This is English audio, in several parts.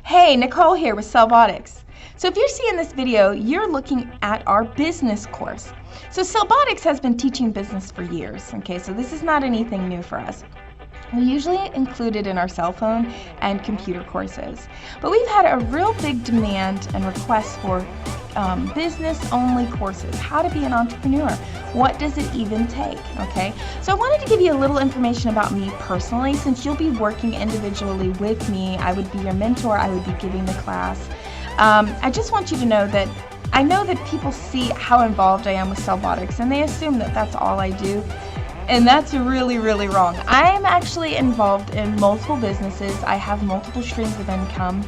Hey, Nicole here with CellBotics. So if you're seeing this video, you're looking at our business course. So CellBotics has been teaching business for years, okay? So this is not anything new for us. We usually include it in our cell phone and computer courses. But we've had a real big demand and request for business-only courses. How to be an entrepreneur. What does it even take, okay? So I wanted to give you a little information about me personally, since you'll be working individually with me. I would be your mentor. I would be giving the class. I just want you to know that I know that people see how involved I am with CellBotics, and they assume that that's all I do. And that's really, really wrong. I am actually involved in multiple businesses. I have multiple streams of income,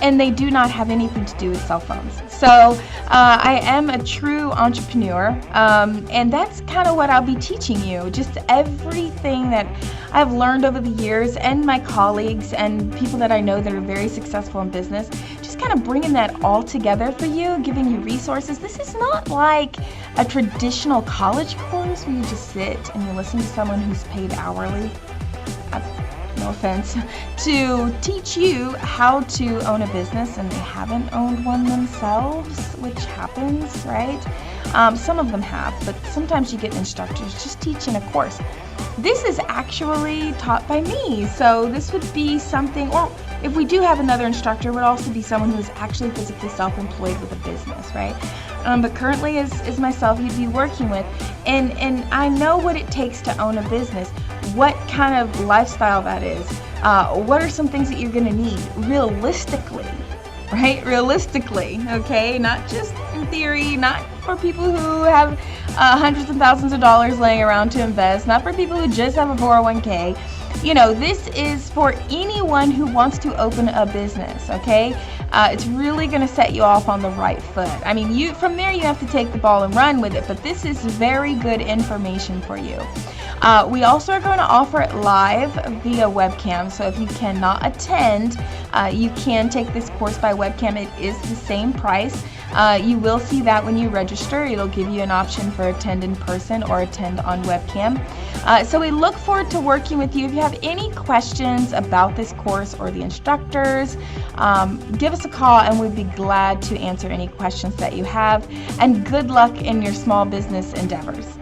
and they do not have anything to do with cell phones. So I am a true entrepreneur, and that's kind of what I'll be teaching you. Just everything that I've learned over the years, and my colleagues and people that I know that are very successful in business, just kind of bringing that all together for you, giving you resources. This is not like a traditional college course where you just sit and you listen to someone who's paid hourly. No offense, to teach you how to own a business and they haven't owned one themselves, which happens, right? Some of them have, but sometimes you get instructors just teaching a course. This is actually taught by me, so this would be something, or if we do have another instructor, it would also be someone who is actually physically self-employed with a business, right? But currently is myself you'd be working with, and I know what it takes to own a business, what kind of lifestyle that is, what are some things that you're going to need realistically, right? Realistically, okay? Not just in theory, not for people who have hundreds of thousands of dollars laying around to invest, not for people who just have a 401k. You know, this is for anyone who wants to open a business, okay? It's really going to set you off on the right foot. I mean, from there you have to take the ball and run with it, but this is very good information for you. We also are going to offer it live via webcam, so if you cannot attend, you can take this course by webcam. It is the same price. You will see that when you register. It'll give you an option for attend in person or attend on webcam. So we look forward to working with you. If you have any questions about this course or the instructors, give us a call and we'd be glad to answer any questions that you have. And good luck in your small business endeavors.